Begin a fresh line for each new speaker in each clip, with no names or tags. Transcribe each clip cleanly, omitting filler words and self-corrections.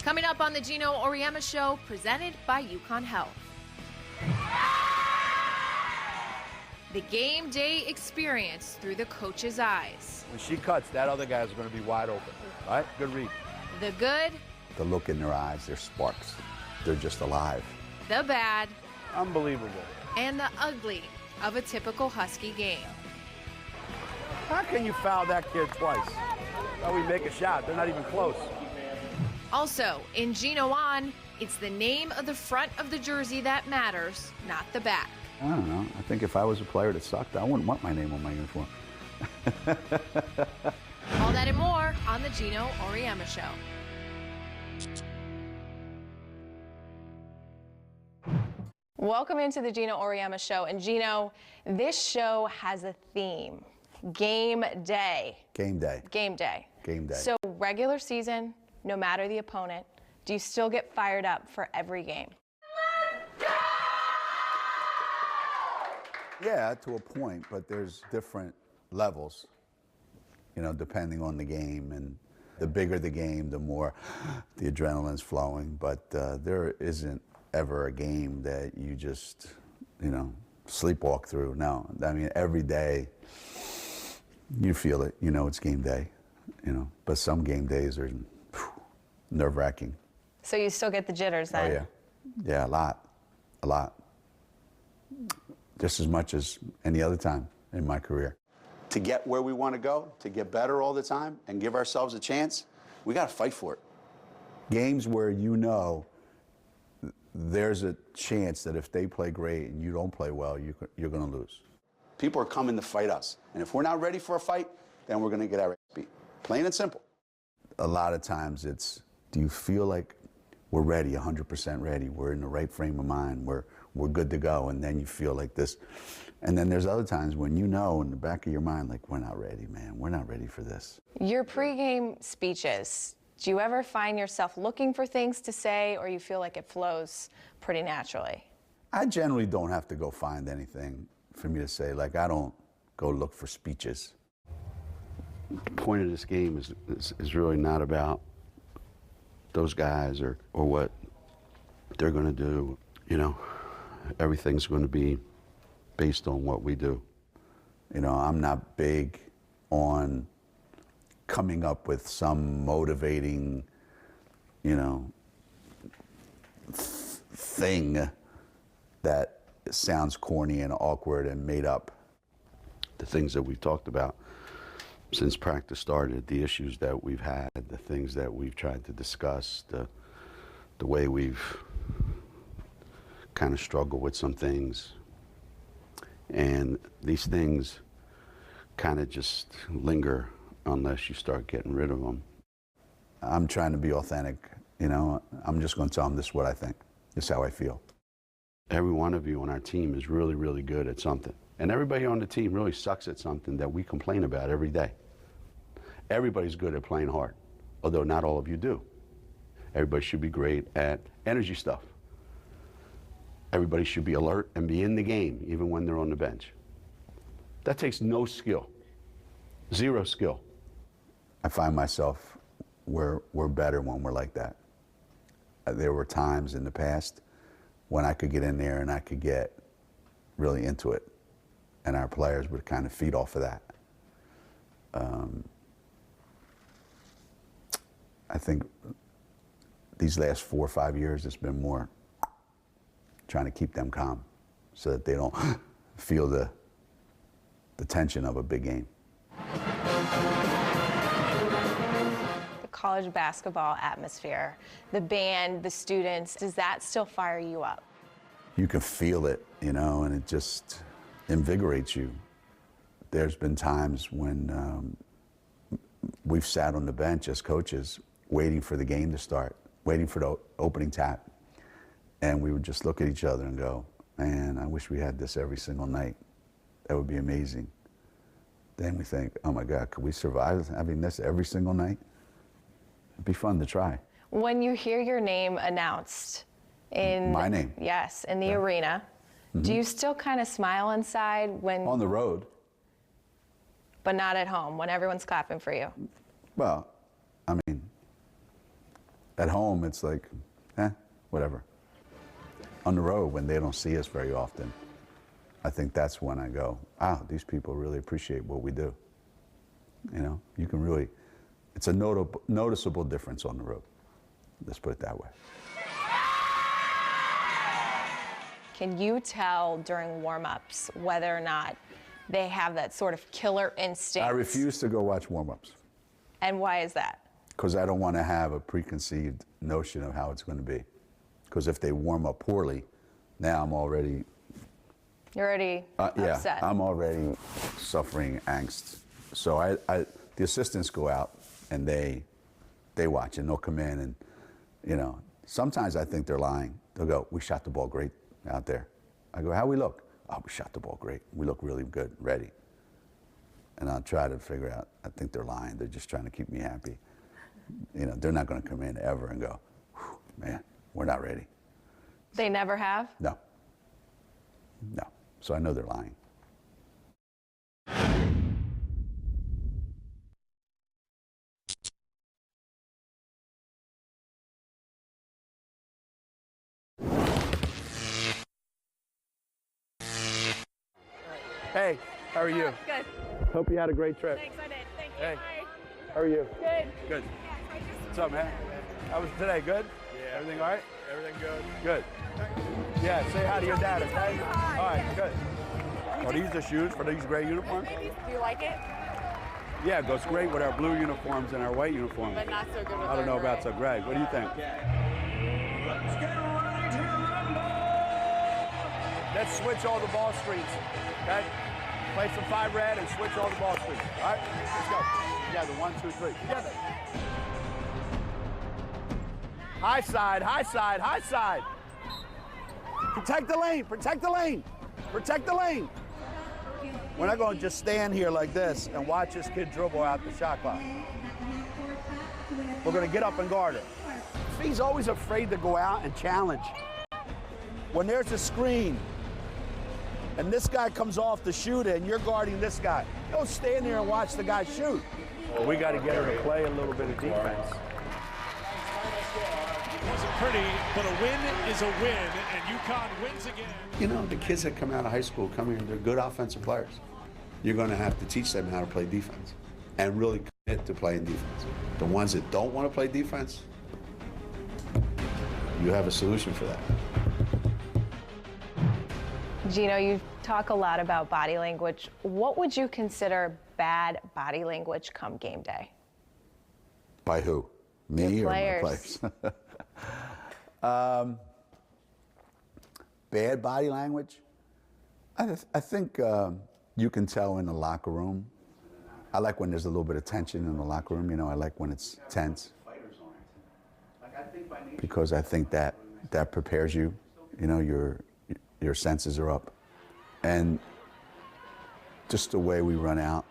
Coming up on the Geno Auriemma Show, presented by UConn Health. The game day experience through the coach's eyes.
When she cuts, that other guy's going to be wide open. All right? Good read.
The good.
The look in their eyes, they're sparks. They're just alive.
The bad.
Unbelievable.
And the ugly of a typical Husky game.
How can you foul that kid twice? Oh, we make a shot. They're not even close.
Also, in Geno On, it's the name of the front of the jersey that matters, not the back.
I don't know. I think if I was a player that sucked, I wouldn't want my name on my uniform.
All that and more on the Geno Auriemma Show. Welcome into the Geno Auriemma Show. And Geno, this show has a theme. Game day.
Game day.
Game day.
Game day.
So regular season, no matter the opponent, do you still get fired up for every game?
Yeah, to a point, but there's different levels, you know, depending on the game. And the bigger the game, the more the adrenaline's flowing. But there isn't ever a game that you just, you know, sleepwalk through. No, I mean, every day you feel it. You know, it's game day, you know. But some game days are nerve-wracking.
So you still get the jitters then?
Oh, yeah. Yeah, a lot. A lot. Just as much as any other time in my career. To get where we want to go, to get better all the time, and give ourselves a chance, we got to fight for it. Games where you know there's a chance that if they play great and you don't play well, you're going to lose. People are coming to fight us. And if we're not ready for a fight, then we're going to get our ass beat. Plain and simple. A lot of times it's, do you feel like we're ready, 100% ready, we're in the right frame of mind, we're good to go, and then you feel like this. And then there's other times when you know in the back of your mind, like, we're not ready, man, we're not ready for this.
Your pregame speeches, do you ever find yourself looking for things to say, or you feel like it flows pretty naturally?
I generally don't have to go find anything for me to say. Like, I don't go look for speeches. The point of this game is really not about those guys or what they're going to do. You know, everything's going to be based on what we do. You know, I'm not big on coming up with some motivating, you know, thing that sounds corny and awkward and made up. The things that we've talked about since practice started, the issues that we've had, the things that we've tried to discuss, the way we've kind of struggled with some things. And these things kind of just linger unless you start getting rid of them. I'm trying to be authentic, you know. I'm just going to tell them this is what I think. This is how I feel. Every one of you on our team is really, really good at something. And everybody on the team really sucks at something that we complain about every day. Everybody's good at playing hard, although not all of you do. Everybody should be great at energy stuff. Everybody should be alert and be in the game, even when they're on the bench. That takes no skill, zero skill. I find myself we're better when we're like that. There were times in the past when I could get in there and I could get really into it, and our players would kind of feed off of that. I think these last 4 or 5 years, it's been more trying to keep them calm so that they don't feel the tension of a big game.
The college basketball atmosphere, the band, the students, does that still fire you up?
You can feel it, you know, and it just invigorates you. There's been times when we've sat on the bench as coaches waiting for the game to start, waiting for the opening tap. And we would just look at each other and go, man, I wish we had this every single night. That would be amazing. Then we think, oh my God, could we survive having this every single night? It'd be fun to try.
When you hear your name announced in...
My name?
Yes, in the arena, do you still kind of smile inside when...
On the road.
But not at home, when everyone's clapping for you?
Well, I mean, At home, it's like, whatever. On the road, when they don't see us very often, I think that's when I go, wow, these people really appreciate what we do. You know, you can really, it's a noticeable difference on the road. Let's put it that way.
Can you tell during warm-ups whether or not they have that sort of killer instinct?
I refuse to go watch warm-ups.
And why is that?
Because I don't want to have a preconceived notion of how it's going to be. Because if they warm up poorly, now I'm already...
You're already upset.
Yeah, I'm already suffering angst. So the assistants go out and they watch and they'll come in and, you know, sometimes I think they're lying. They'll go, we shot the ball great out there. I go, how we look? Oh, we shot the ball great. We look really good, ready. And I'll try to figure out, I think they're lying. They're just trying to keep me happy. You know, they're not going to come in ever and go, man, we're not ready.
They never have?
No. No. So I know they're lying. Hey, how are you?
Good.
Hope you had a great trip.
Thanks, I did. Thank you.
Hey.
Bye.
How are you?
Good.
Good. What's up, man? How was today? Good?
Yeah.
Everything all right?
Everything good?
Good. Yeah, say hi to your dad, okay? All right, good. Are these the shoes for these gray uniforms?
Do you like it?
Yeah, it goes great with our blue uniforms and our white uniforms.
But not so good with
I don't know
our
about
gray.
so gray. What do you think? Let's switch all the ball screens, okay? Play some 5 red and switch all the ball screens. All right, let's go. Together, 1, 2, 3, together. High side, high side, high side. Protect the lane, protect the lane, protect the lane. We're not going to just stand here like this and watch this kid dribble out the shot clock. We're going to get up and guard it. He's always afraid to go out and challenge. When there's a screen and this guy comes off to shoot it and you're guarding this guy, don't stand there and watch the guy shoot. Well, we got to get her to play a little bit of defense.
It wasn't pretty, but a win is a win, and UConn wins again.
You know, the kids that come out of high school come here, they're good offensive players. You're going to have to teach them how to play defense and really commit to playing defense. The ones that don't want to play defense, you have a solution for that.
Geno, you talk a lot about body language. What would you consider bad body language come game day?
By who? Me
Your
or my
players.
players? Bad body language? I think you can tell in the locker room. I like when there's a little bit of tension in the locker room. You know, I like when it's tense. Because I think that prepares you. You know, your senses are up. And just the way we run out,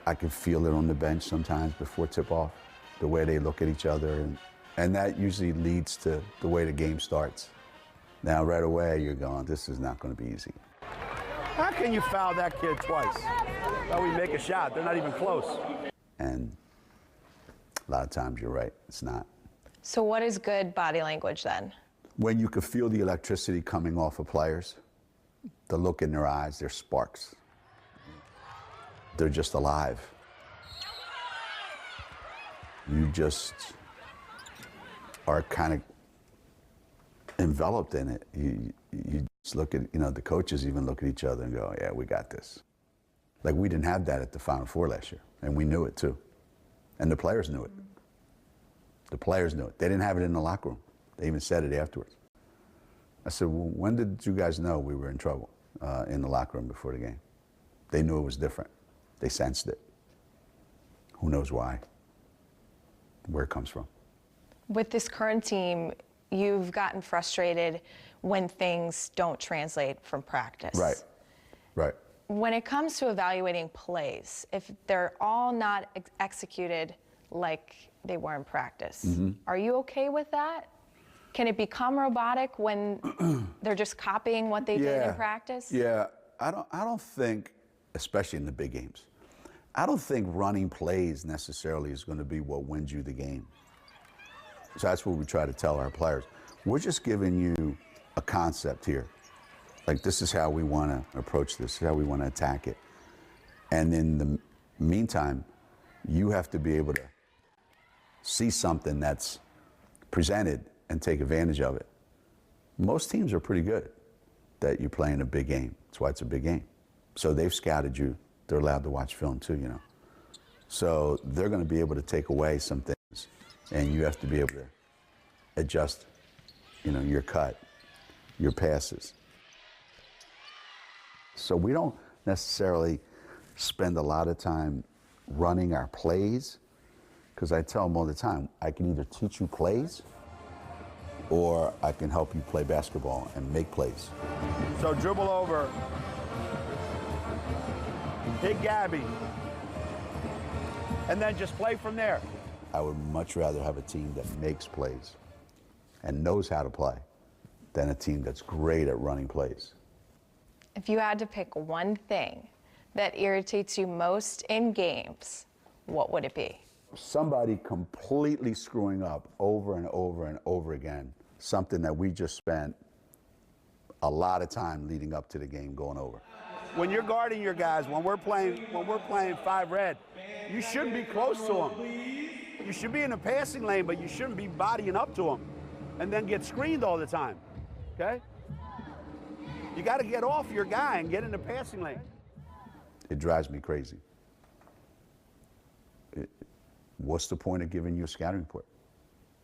I can feel it on the bench sometimes before tip-off, the way they look at each other. And that usually leads to the way the game starts. Now, right away, you're going, this is not going to be easy.
How can you foul that kid twice? Well, we make a shot. They're not even close.
And a lot of times, you're right, it's not.
So what is good body language then?
When you can feel the electricity coming off of players, the look in their eyes, they're sparks. They're just alive. You just are kind of enveloped in it. You just look at, you know, the coaches even look at each other and go, yeah, we got this. Like, we didn't have that at the Final Four last year, and we knew it too. And the players knew it. The players knew it. They didn't have it in the locker room. They even said it afterwards. I said, well, when did you guys know we were in trouble in the locker room before the game? They knew it was different. They sensed it. Who knows why? Where it comes from.
With this current team, you've gotten frustrated when things don't translate from practice.
Right, right.
When it comes to evaluating plays, if they're all not executed like they were in practice, are you okay with that? Can it become robotic when they're just copying what they did in practice?
Yeah, I don't think, especially in the big games, I don't think running plays necessarily is going to be what wins you the game. So that's what we try to tell our players. We're just giving you a concept here. Like, this is how we want to approach this, how we want to attack it. And in the meantime, you have to be able to see something that's presented and take advantage of it. Most teams are pretty good that you're playing a big game. That's why it's a big game. So they've scouted you. They're allowed to watch film too, you know. So they're going to be able to take away some things, and you have to be able to adjust, you know, your cut, your passes. So we don't necessarily spend a lot of time running our plays, because I tell them all the time, I can either teach you plays or I can help you play basketball and make plays.
So dribble over, hit Gabby, and then just play from there.
I would much rather have a team that makes plays and knows how to play than a team that's great at running plays.
If you had to pick one thing that irritates you most in games, what would it be?
Somebody completely screwing up over and over and over again, something that we just spent a lot of time leading up to the game going over.
When you're guarding your guys, when we're playing 5 red, you shouldn't be close to them. You should be in the passing lane, but you shouldn't be bodying up to them and then get screened all the time, okay? You got to get off your guy and get in the passing lane.
It drives me crazy. What's the point of giving you a scouting report?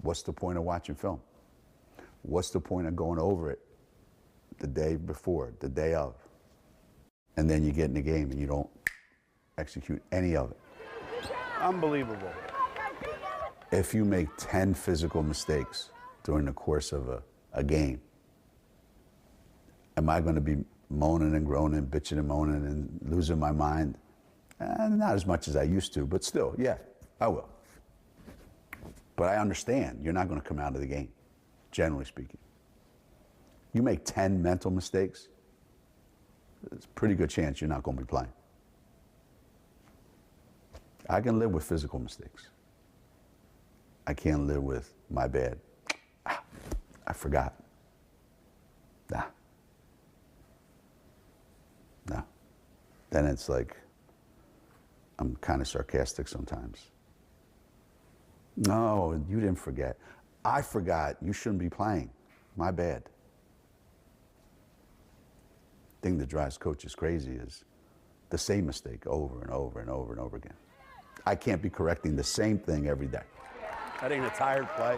What's the point of watching film? What's the point of going over it the day before, the day of? And then you get in the game and you don't execute any of it.
Unbelievable.
If you make 10 physical mistakes during the course of a game, am I going to be moaning and groaning, bitching and moaning and losing my mind? Not as much as I used to, but still, yeah, I will. But I understand you're not going to come out of the game, generally speaking. You make 10 mental mistakes, there's a pretty good chance you're not going to be playing. I can live with physical mistakes. I can't live with my bad. I forgot. Nah. Then it's like, I'm kind of sarcastic sometimes. No, you didn't forget. I forgot. You shouldn't be playing. My bad. The thing that drives coaches crazy is the same mistake over and over and over and over again. I can't be correcting the same thing every day.
That ain't a tired play.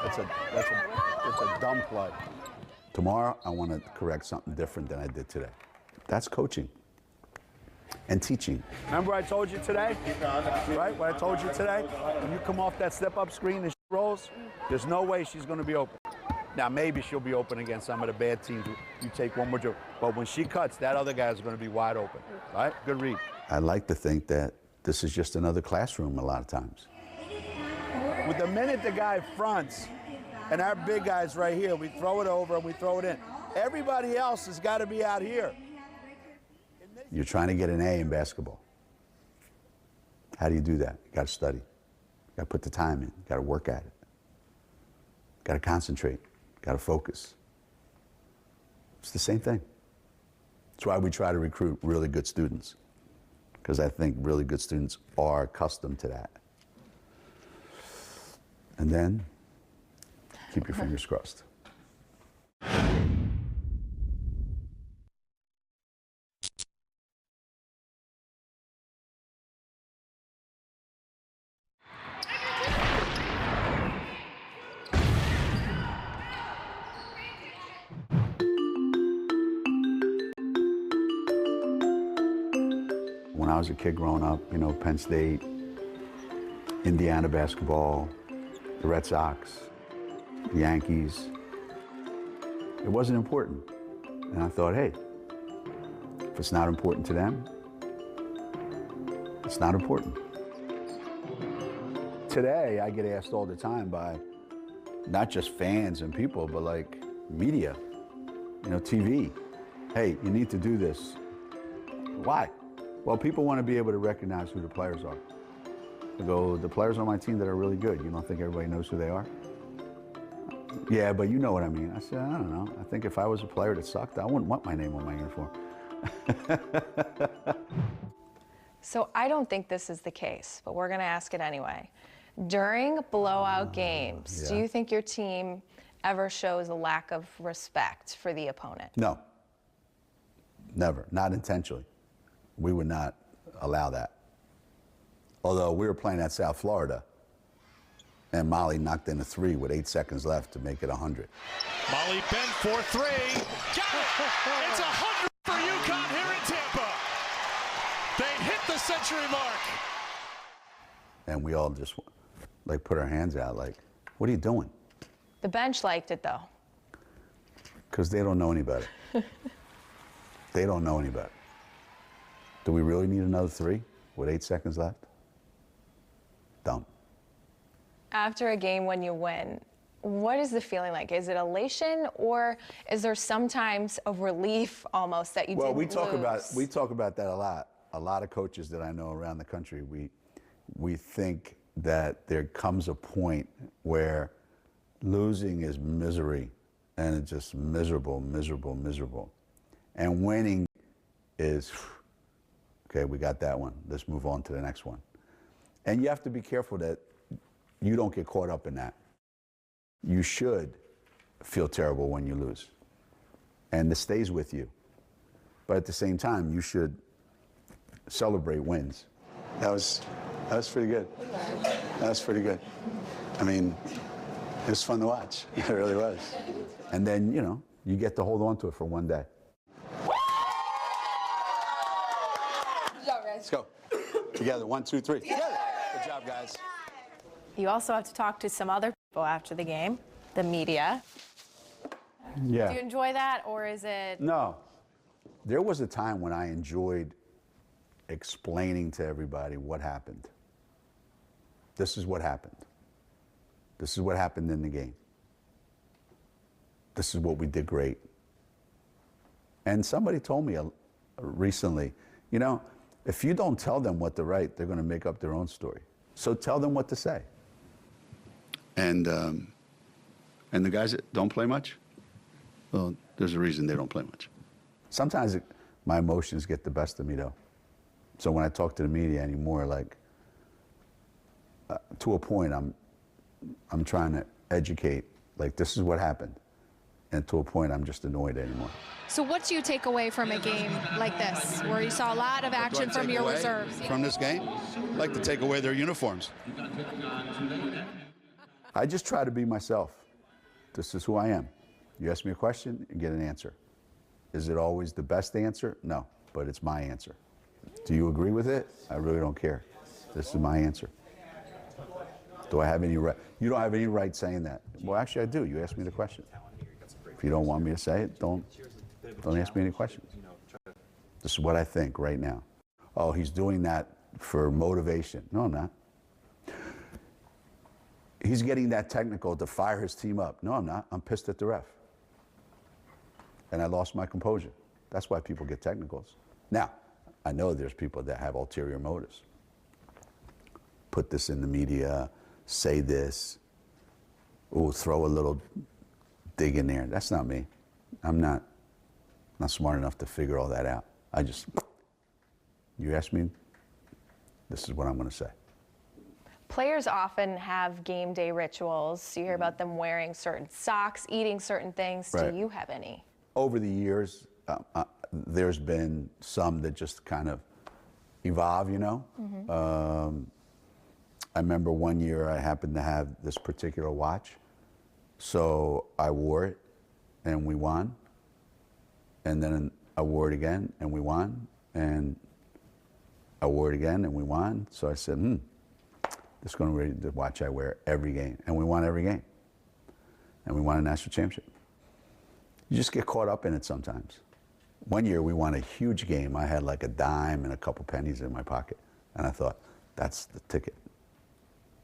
That's a dumb play.
Tomorrow, I want to correct something different than I did today. That's coaching and teaching.
Remember I told you today? Right? What I told you today? When you come off that step-up screen and she rolls, there's no way she's going to be open. Now, maybe she'll be open against some of the bad teams. You take one more dribble. But when she cuts, that other guy's going to be wide open. Right? Good read.
I like to think that this is just another classroom a lot of times.
With the minute the guy fronts, and our big guy's right here, we throw it over and we throw it in. Everybody else has got to be out here.
You're trying to get an A in basketball. How do you do that? You got to study. You got to put the time in. You got to work at it. You got to concentrate. You got to focus. It's the same thing. That's why we try to recruit really good students, because I think really good students are accustomed to that. And then keep your fingers crossed. When I was a kid growing up, you know, Penn State, Indiana basketball, the Red Sox, the Yankees, it wasn't important. And I thought, hey, if it's not important to them, it's not important. Today, I get asked all the time by not just fans and people, but like media, you know, TV. Hey, you need to do this. Why? Well, people want to be able to recognize who the players are. I go, the players on my team that are really good, you don't think everybody knows who they are? Yeah, but you know what I mean. I said, I don't know. I think if I was a player that sucked, I wouldn't want my name on my uniform.
So I don't think this is the case, but we're going to ask it anyway. During blowout games, do you think your team ever shows a lack of respect for the opponent?
No. Never. Not intentionally. We would not allow that. Although we were playing at South Florida, and Molly knocked in a 3 with 8 seconds left to make it 100.
Molly bent for 3. Got it! It's 100 for UConn here in Tampa. They hit the century mark.
And we all just like put our hands out like, what are you doing?
The bench liked it, though.
Because they don't know any better. They don't know any better. Do we really need another 3 with 8 seconds left? Don't.
After a game when you win, what is the feeling like? Is it elation, or is there sometimes a relief almost that you didn't lose?
We talk about that a lot. A lot of coaches that I know around the country, we think that there comes a point where losing is misery, and it's just miserable, miserable, miserable. And winning is, okay, we got that one. Let's move on to the next one. And you have to be careful that you don't get caught up in that. You should feel terrible when you lose, and this stays with you. But at the same time, you should celebrate wins. That was pretty good. That was pretty good. I mean, it was fun to watch. It really was. And then, you know, you get to hold on to it for one day.
Good job, guys.
Let's go. Together, 1, 2, 3. Together. Good job, guys.
You also have to talk to some other people after the game, the media.
Yeah.
Do you enjoy that, or is it?
No. There was a time when I enjoyed explaining to everybody what happened. This is what happened. This is what happened in the game. This is what we did great. And somebody told me recently, you know, if you don't tell them what to write, they're going to make up their own story. So tell them what to say. And the guys that don't play much, well, there's a reason they don't play much. Sometimes my emotions get the best of me, though. So when I talk to the media anymore, like, to a point, I'm trying to educate, like, this is what happened. And to a point, I'm just annoyed anymore.
So what do you take away from a game like this, where you saw a lot of action from your reserves?
From this game? I'd like to take away their uniforms. I just try to be myself. This is who I am. You ask me a question, you get an answer. Is it always the best answer? No, but it's my answer. Do you agree with it? I really don't care. This is my answer. Do I have any right? You don't have any right saying that. Well, actually, I do. You asked me the question. If you don't want me to say it, don't ask me any questions. This is what I think right now. Oh, he's doing that for motivation. No, I'm not. He's getting that technical to fire his team up. No, I'm not. I'm pissed at the ref. And I lost my composure. That's why people get technicals. Now, I know there's people that have ulterior motives. Put this in the media, say this, ooh, throw a little dig in there. That's not me. I'm not smart enough to figure all that out. You ask me, this is what I'm going to say.
Players often have game day rituals. You hear about them wearing certain socks, eating certain things.
Right.
Do you have any?
Over the years, there's been some that just kind of evolve, you know. Mm-hmm. I remember one year I happened to have this particular watch, so I wore it, and we won. And then I wore it again, and we won. And I wore it again, and we won. So I said, this is going to be the watch I wear every game. And we won every game. And we won a national championship. You just get caught up in it sometimes. One year we won a huge game. I had like a dime and a couple pennies in my pocket. And I thought, that's the ticket.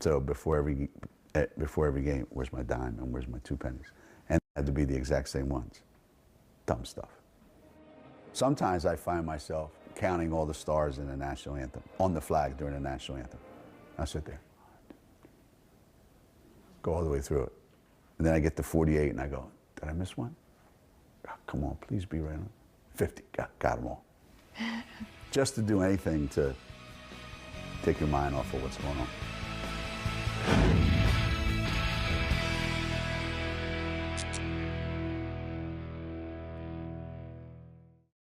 So before every game, where's my dime and where's my 2 pennies? And it had to be the exact same ones. Dumb stuff. Sometimes I find myself counting all the stars in the national anthem, on the flag during the national anthem. I sit there. Go all the way through it. And then I get to 48 and I go, did I miss one? Oh, come on, please be right on. 50, got them all. Just to do anything to take your mind off of what's going on.